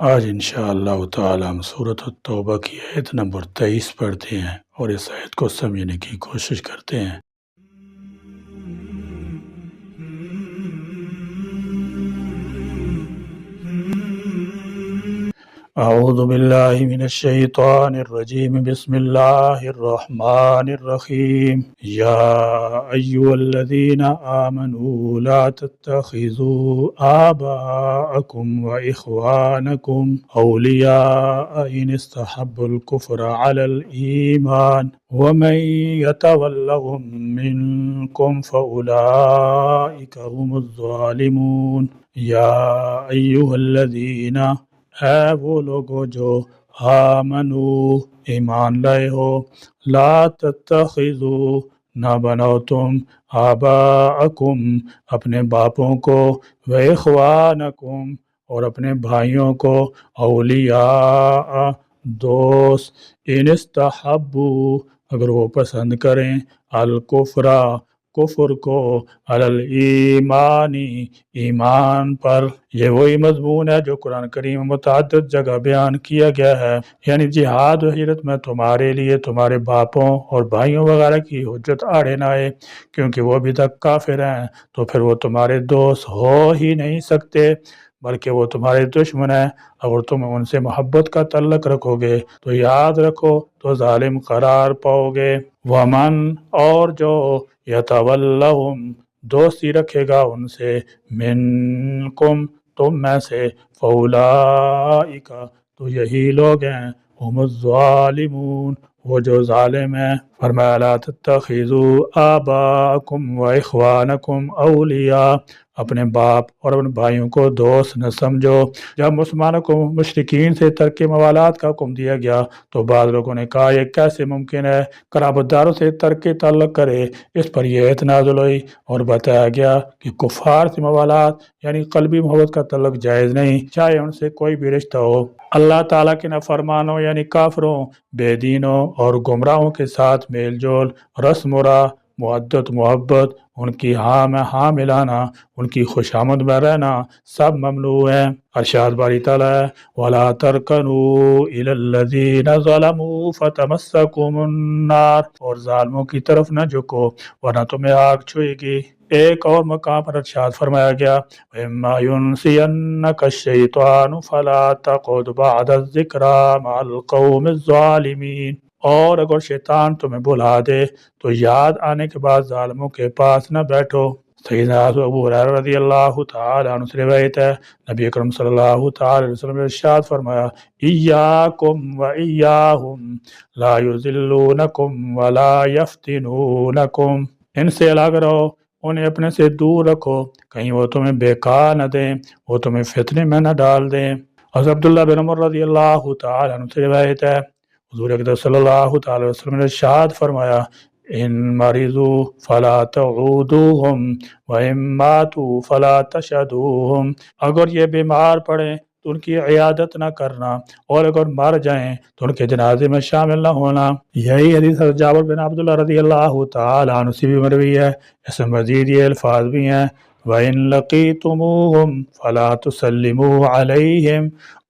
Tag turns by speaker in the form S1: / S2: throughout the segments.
S1: آج انشاءاللہ تعالی ہم سورۃ التوبہ کی آیت نمبر 23 پڑھتے ہیں اور اس آیت کو سمجھنے کی کوشش کرتے ہیں۔ اعوذ باللہ من الشیطان الرجیم، بسم اللہ الرحمن الرحیم۔ یا ایھا الذین آمنوا لا تتخذوا آباءکم واخوانکم اولیاء ان استحبوا الکفر علی الایمان ومن یتولہم منکم فاولئک هم الظالمون۔ یا ایھا الذین، اے وہ لوگو جو آمنو ایمان لائے ہو، لا تتخذو نہ بناؤ تم، آباءکم اپنے باپوں کو، و اخوانکم اور اپنے بھائیوں کو، اولیاء دوست، ان استحبو اگر وہ پسند کریں، الکفرا کفر کو، علی الایمانی ایمان پر۔ یہ وہی مضمون ہے جو قرآن کریم میں متعدد جگہ بیان کیا گیا ہے، یعنی جہاد و ہجرت میں تمہارے لیے تمہارے باپوں اور بھائیوں وغیرہ کی حجت آڑے نہ آئے، کیونکہ وہ ابھی تک کافر ہیں، تو پھر وہ تمہارے دوست ہو ہی نہیں سکتے، بلکہ وہ تمہارے دشمن ہیں۔ اگر تم ان سے محبت کا تعلق رکھو گے تو یاد رکھو تو ظالم قرار پاؤ گے۔ ومن اور جو یتولہم دوستی رکھے گا ان سے، منکم تم میں سے، فاولئک تو یہی لوگ ہیں، ہم الظالمون وہ جو ظالم ہیں۔ فرمایا لا تتخذوا آباءکم و اخوانکم اولیاء، اپنے باپ اور اپنے بھائیوں کو دوست نہ سمجھو۔ جب مسلمانوں کو مشرکین سے ترک موالات کا حکم دیا گیا تو بعض لوگوں نے کہا یہ کیسے ممکن ہے، قرابت داروں سے ترک تعلق کرے۔ اس پر یہ آیت نازل ہوئی اور بتایا گیا کہ کفار سے موالات یعنی قلبی محبت کا تعلق جائز نہیں، چاہے ان سے کوئی بھی رشتہ ہو۔ اللہ تعالیٰ کے نافرمانوں یعنی کافروں، بے دینوں اور گمراہوں کے ساتھ میل جول، رسم و راہ، مودت محبت، ان کی ہاں میں ہاں ملانا، ان کی خوشامد میں رہنا، سب ممنوع ہیں۔ ارشاد باری تعالیٰ ہے وَلَا تَرْكَنُوا إِلَى الَّذِينَ ظَلَمُوا فَتَمَسَّكُمُ النَّارُ، اور ظالموں کی طرف نہ جھکو ورنہ تمہیں آگ چھوئے گی۔ ایک اور مقام پر ارشاد فرمایا گیا وَإِمَّا يُنْسِيَنَّكَ الشَّيْطَانُ فَلَا تَقْعُدْ بَعْدَ الذِّكْرَىٰ مَعَ الْقَوْمِ الظَّالِمِينَ، اور اگر شیطان تمہیں بھلا دے تو یاد آنے کے بعد ظالموں کے پاس نہ بیٹھو۔ سیدنا ابو ہریرہ رضی اللہ تعالی عنہ سے روایت ہے، نبی اکرم صلی اللہ تعالی علیہ وسلم نے ارشاد فرمایا ایاکم و ایاہم لا یضلونکم ولا یفتنونکم، ان سے الگ رہو، انہیں اپنے سے دور رکھو، کہیں وہ تمہیں بیکار نہ دیں، وہ تمہیں فتنے میں نہ ڈال دیں۔ حضرت عبداللہ بن عمر رضی اللہ تعالی عنہ سے روایت ہے، حضور اقدس صلی اللہ تعالی وسلم نے ارشاد فرمایا ان مریضوا فلا تعودوہم وان ماتوا فلا تشہدوہم، اگر یہ بیمار پڑیں تو ان کی عیادت نہ کرنا، اور اگر مر جائیں تو ان کے جنازے میں شامل نہ ہونا۔ یہی حدیث حضرت جابر بن عبداللہ رضی اللہ تعالی عنہ سے بھی مروی ہے۔ اس میں مزید یہ الفاظ بھی ہیں وَإِن لَقِيتُمُوهُمْ فَلَا تُسَلِّمُوا عَلَيْهِمْ،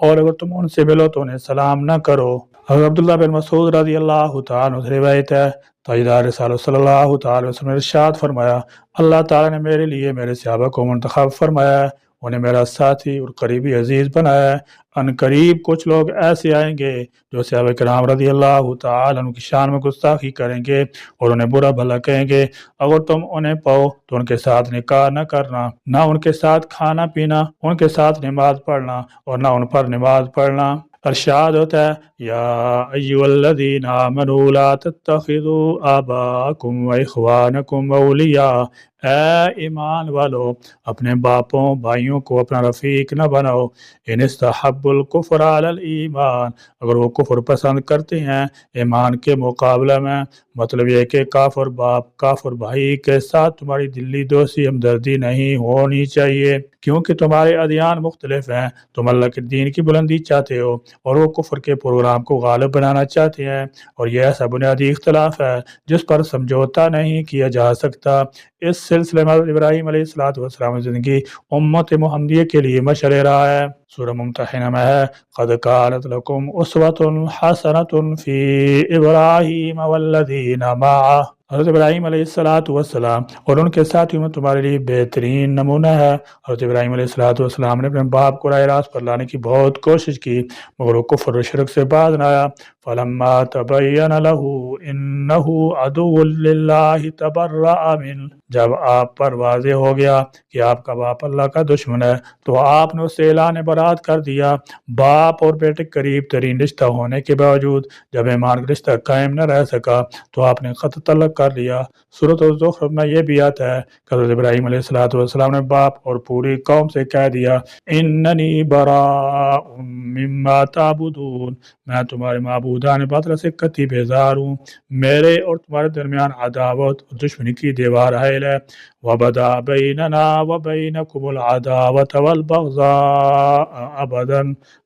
S1: اور اگر تم ان سے ملو تو انہیں سلام نہ کرو۔ حضرت عبداللہ بن مسعود رضی اللہ تعالیٰ عنہ سے روایت ہے، تاجدار رسالت صلی اللہ تعالی وسلم نے ارشاد فرمایا اللہ تعالیٰ نے میرے لیے میرے صحابہ کو منتخب فرمایا ہے، انہیں میرا ساتھی اور قریبی عزیز بنایا ہے۔ ان قریب کچھ لوگ ایسے آئیں گے جو صحابہ کرام رضی اللہ تعالی عنہ کی شان میں گستاخی کریں گے اور انہیں برا بھلا کہیں گے، اگر تم انہیں پاؤ تو ان کے ساتھ نکاح نہ کرنا، نہ ان کے ساتھ کھانا پینا، ان کے ساتھ نماز پڑھنا اور نہ ان پر نماز پڑھنا۔ ارشاد ہوتا ہے یا ایھا الذین آمنوا لا تتخذوا آباءکم و اخوانکم اولیاء، اے ایمان والو اپنے باپوں بھائیوں کو اپنا رفیق نہ بناؤ، ان استحبوا الکفر علی الایمان، اگر وہ کفر پسند کرتے ہیں ایمان کے مقابلہ میں، مطلب یہ کہ کافر باپ کافر بھائی کے ساتھ تمہاری دلی دوستی ہمدردی نہیں ہونی چاہیے، کیونکہ تمہارے ادیان مختلف ہیں، تم اللہ کے دین کی بلندی چاہتے ہو اور وہ کفر کے پروگرام کو غالب بنانا چاہتے ہیں، اور یہ ایسا بنیادی اختلاف ہے جس پر سمجھوتا نہیں کیا جا سکتا۔ اس سلسلے میں ابراہیم علیہ السلام کی زندگی امت محمدیہ کے لیے مشعل راہ ہے۔ سورہ ممتحنہ میں ہے قد کانت لکم اسوۃ حسنۃ فی ابراہیم والذین معہ، حضرت ابراہیم علیہ السلام اور ان کے ساتھیوں میں تمہارے لیے بہترین نمونہ ہے۔ حضرت ابراہیم علیہ السلام نے اپنے باپ کو راہ راست پر لانے کی بہت کوشش کی مگر وہ کفر و شرک سے باز نہ آیا۔ فلما تبین لہ انہ عدو للہ تبرأ منہ، جب آپ پر واضح ہو گیا کہ آپ کا باپ اللہ کا دشمن ہے تو آپ نے اسے اعلان برات کر دیا۔ باپ اور بیٹے قریب ترین رشتہ ہونے کے باوجود جب ایمان کا رشتہ قائم نہ رہ سکا تو آپ نے قطع طلق کر لیا۔ سورۃ الزخرف میں یہ بھی آتا ہے کہ حضرت ابراہیم علیہ السلام نے باپ اور پوری قوم سے کہہ دیا اننی براء مما تعبدون، میں تمہارے معبودان باطل سے قطعی بیزار ہوں، میرے اور تمہارے درمیان عداوت اور دشمنی کی دیوار حائل ہے۔ وبدا بیننا وبینکم العداوۃ والبغضاء ابدا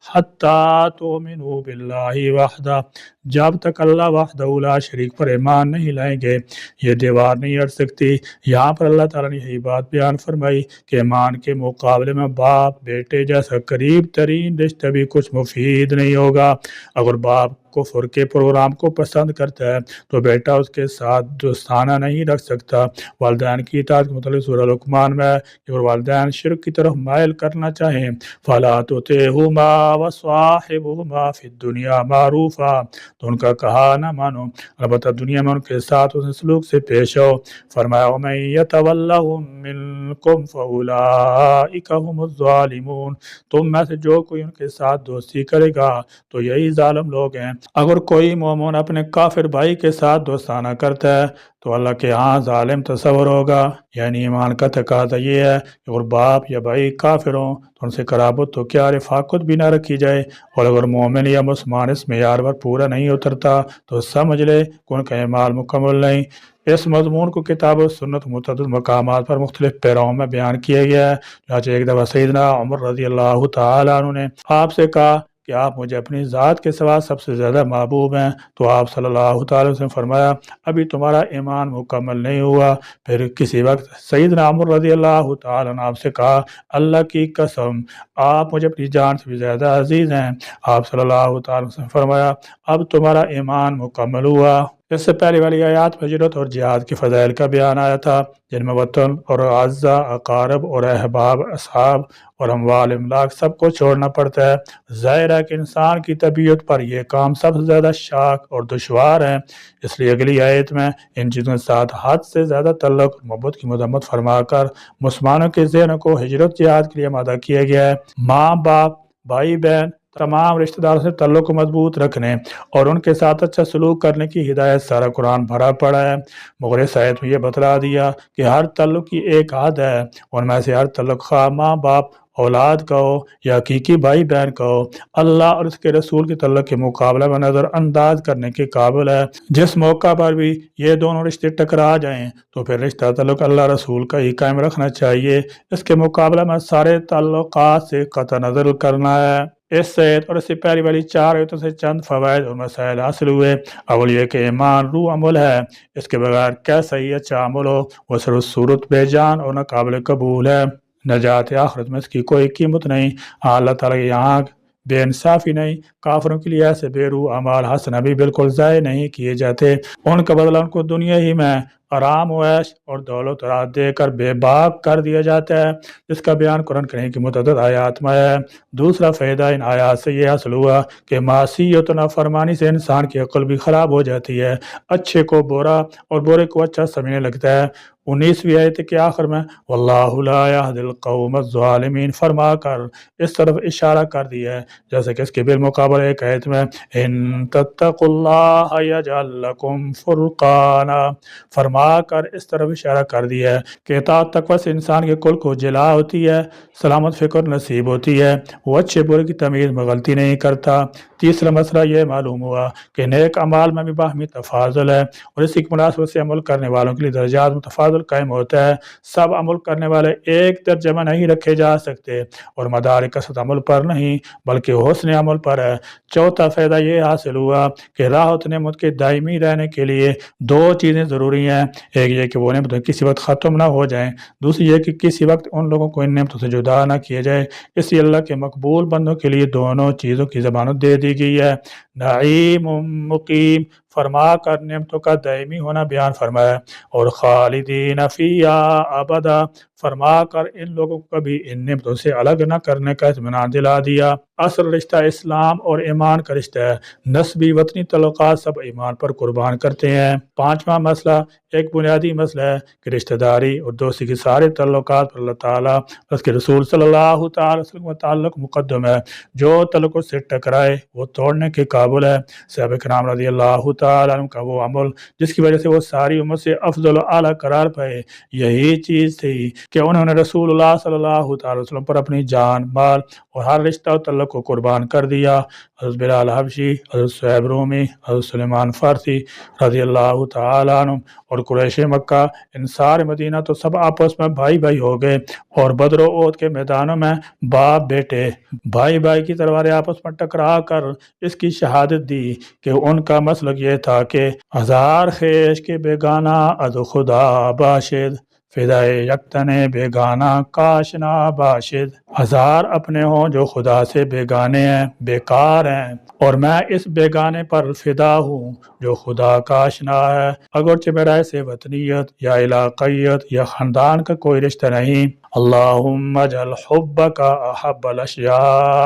S1: حتی تؤمنوا باللہ وحدہ، جب تک اللہ وحدہ لا شریک پر ایمان نہیں لائیں گے یہ دیوار نہیں ہٹ سکتی۔ یہاں پر اللہ تعالیٰ نے یہی بات بیان فرمائی کہ ایمان کے مقابلے میں باپ بیٹے جیسا قریب ترین رشتہ بھی کچھ مفید نہیں ہوگا۔ اگر باپ کفر کے پروگرام کو پسند کرتا ہے تو بیٹا اس کے ساتھ دوستانہ نہیں رکھ سکتا۔ والدین کی اطاعت کے متعلق سورہ لقمان میں کہ اگر والدین شرک کی طرف مائل کرنا چاہیں فلا تطعهما وصاحبهما فی الدنیا معروفا، تو ان کا کہا نہ مانو، البتہ دنیا میں ان کے ساتھ اس سلوک سے پیش ہو۔ فرمایا ومن یتولہم منکم فاولئک هم الظالمون، تم میں سے جو کوئی ان کے ساتھ دوستی کرے گا تو یہی ظالم لوگ ہیں۔ اگر کوئی مومن اپنے کافر بھائی کے ساتھ دوستانہ کرتا ہے تو اللہ کے ہاں ظالم تصور ہوگا۔ یعنی ایمان کا تقاضا یہ ہے کہ اگر باپ یا بھائی کافر ہوں تو ان سے قرابت تو کیا رفاقت بھی نہ رکھی جائے، اور اگر مومن یا مسلمان اس معیار پر پورا نہیں اترتا تو سمجھ لے کہ ان کا ایمان مکمل نہیں۔ اس مضمون کو کتاب و سنت متعدد مقامات پر مختلف پیراؤں میں بیان کیا گیا ہے۔ چنانچہ ایک دفعہ سیدنا عمر رضی اللہ تعالیٰ عنہ نے آپ سے کہا کہ آپ مجھے اپنی ذات کے سوا سب سے زیادہ محبوب ہیں، تو آپ صلی اللہ تعالی وسلم نے فرمایا ابھی تمہارا ایمان مکمل نہیں ہوا۔ پھر کسی وقت سیدنا عمر رضی اللہ تعالیٰ نے آپ سے کہا اللہ کی قسم آپ مجھے اپنی جان سے بھی زیادہ عزیز ہیں۔ آپ صلی اللہ تعالی وسلم نے فرمایا اب تمہارا ایمان مکمل ہوا۔ اس سے پہلے والی آیات میں ہجرت اور جہاد کے فضائل کا بیان آیا تھا، جن میں وطن اور اعزا اقارب اور احباب اصحاب اور اموال املاک سب کو چھوڑنا پڑتا ہے۔ ظاہر ہے کہ انسان کی طبیعت پر یہ کام سب سے زیادہ شاق اور دشوار ہے، اس لیے اگلی آیت میں ان چیزوں کے ساتھ حد سے زیادہ تعلق اور محبت کی مذمت فرما کر مسلمانوں کے ذہن کو ہجرت جہاد کے لیے آمادہ کیا گیا ہے۔ ماں باپ بھائی بہن تمام رشتہ داروں سے تعلق کو مضبوط رکھنے اور ان کے ساتھ اچھا سلوک کرنے کی ہدایت سارا قرآن بھرا پڑا ہے، مگر اس آیت میں یہ بتلا دیا کہ ہر تعلق کی ایک حد ہے، ان میں سے ہر تعلق خواہ ماں باپ اولاد کا ہو یا حقیقی بھائی بہن کا ہو اللہ اور اس کے رسول کے تعلق کے مقابلہ میں نظر انداز کرنے کے قابل ہے۔ جس موقع پر بھی یہ دونوں رشتے ٹکرا جائیں تو پھر رشتہ تعلق اللہ رسول کا ہی قائم رکھنا چاہیے، اس کے مقابلہ میں سارے تعلقات سے قطع نظر کرنا ہے۔ اس آیت اور اس سے پہلی والی 4 آیتوں سے چند فوائد اور مسائل حاصل ہوئے۔ اول یہ کہ ایمان روح عمل ہے، اس کے بغیر کیسا ہی اچھا عمل ہو وہ صرف صورت بے جان اور ناقابل قبول ہے، نجات آخرت میں اس کی کوئی قیمت نہیں۔ اللہ تعالیٰ کے یہاں بے انصافی نہیں، کافروں کے لیے ایسے بے روح اعمال حسنہ بھی بالکل ضائع نہیں کیے جاتے، ان کا بدلہ ان کو دنیا ہی میں آرام و عیش اور دولت رات دے کر بے باک کر دیا جاتا ہے، جس کا بیان قرآن کریم کی متعدد آیات میں ہے۔ دوسرا فائدہ ان آیات سے یہ حاصل ہوا کہ معصیت و نافرمانی سے انسان کی عقل بھی خراب ہو جاتی ہے، اچھے کو برا اور برے کو اچھا سمجھنے لگتا ہے۔ 19ویں آیت کے آخر میں واللہ لا یہدی القوم الظالمین فرما کر اس طرف اشارہ کر دیا ہے، جیسے کہ اس کے بالمقابل ایک آیت میں ان تتقوا اللہ یجعل لکم فرقانا فرما کر اس طرف اشارہ کر دیا ہے کہ اطاعت تقوی سے انسان کے کل کو جلا ہوتی ہے، سلامت فکر نصیب ہوتی ہے، وہ اچھے برے کی تمیز میں غلطی نہیں کرتا۔ تیسرا مسئلہ یہ معلوم ہوا کہ نیک اعمال میں بھی باہمی تفاضل ہے اور اسی کی مناسبت سے عمل کرنے والوں کے لیے درجات متفاضل تعادل قائم ہوتا ہے۔ سب عمل کرنے والے ایک درجے میں نہیں رکھے جا سکتے، اور مدار کثرت عمل پر نہیں بلکہ حسن عمل پر ہے۔ چوتھا فائدہ یہ حاصل ہوا کہ راحت نعمت کے دائمی رہنے کے لیے دو چیزیں ضروری ہیں۔ ایک یہ کہ وہ نعمتیں کسی وقت ختم نہ ہو جائیں، دوسری یہ کہ کسی وقت ان لوگوں کو ان نعمتوں سے جدا نہ کیا جائے۔ اس لیے اللہ کے مقبول بندوں کے لیے دونوں چیزوں کی ضمانت دے دی گئی ہے۔ نعیم مقیم فرما کر نعمتوں کا دائمی ہونا بیان فرمایا، اور خالدین فیہا ابدا فرما کر ان لوگوں کو کبھی ان نعمتوں سے الگ نہ کرنے کا اطمینان دلا دیا۔ اصل رشتہ اسلام اور ایمان کا رشتہ ہے۔ نسبی وطنی تعلقات سب ایمان پر قربان کرتے ہیں۔ پانچواں مسئلہ ایک بنیادی مسئلہ ہے کہ رشتہ داری اور دوستی کے سارے تعلقات پر اللہ تعالیٰ اور اس کے رسول صلی اللہ تعالی وسلم کا تعلق مقدم ہے۔ جو تعلق سے ٹکرائے وہ توڑنے کے قابل ہے۔ صحابہ کرام رضی اللہ تعالیٰ عنہ کا وہ عمل جس کی وجہ سے وہ ساری امت سے افضل و اعلیٰ قرار پائے، یہی چیز تھی کہ انہوں نے رسول اللہ صلی اللہ تعالی وسلم پر اپنی جان، مال اور ہر رشتہ و تعلق کو قربان کر دیا۔ حضرت بلال حبشی، حضرت صہیب رومی، حضرت سلیمان فارسی رضی اللہ تعالیٰ عنہ اور قریش مکہ، ان سارے مدینہ تو سب آپس میں بھائی بھائی ہو گئے، اور بدر و احد کے میدانوں میں باپ بیٹے بھائی بھائی کی تلواریں آپس میں ٹکرا کر اس کی شہادت دی کہ ان کا مسلک یہ تھا کہ ہزار خیش کے بیگانہ از خدا باشد، فدائے یکتن بیگانہ کاشنا باشد۔ ہزار اپنے ہوں جو خدا سے بیگانے ہیں، بیکار ہیں، اور میں اس بیگانے پر فدا ہوں جو خدا کا آشنا ہے، اگرچہ میرا ایسے وطنیت یا علاقیت یا خاندان کا کوئی رشتہ نہیں۔ اللہم اجعل حبک احب الاشیاء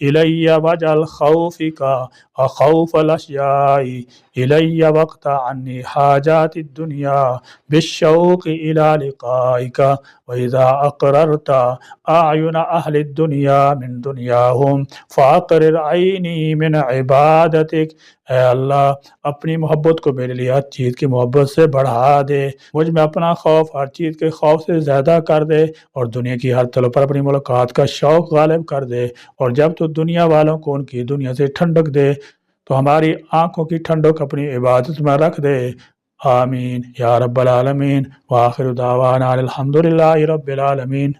S1: الی واجعل خوفک اخوف الاشیاء الی واقطع عنی حاجات الدنیا بالشوق الی لقائک واذا اقررت اعین اہل الدنیا من دنیاہم فاقرر عینی من عبادتک۔ اے اللہ اپنی محبت کو میرے لیے ہر چیز کی محبت سے بڑھا دے، مجھ میں اپنا خوف ہر چیز کے خوف سے زیادہ کر دے، اور دنیا کی ہر طلب پر اپنی ملاقات کا شوق غالب کر دے، اور جب تو دنیا والوں کو ان کی دنیا سے ٹھنڈک دے تو ہماری آنکھوں کی ٹھنڈک اپنی عبادت میں رکھ دے۔ آمین یا رب العالمین، وآخر دعوانا الحمدللہ رب العالمین۔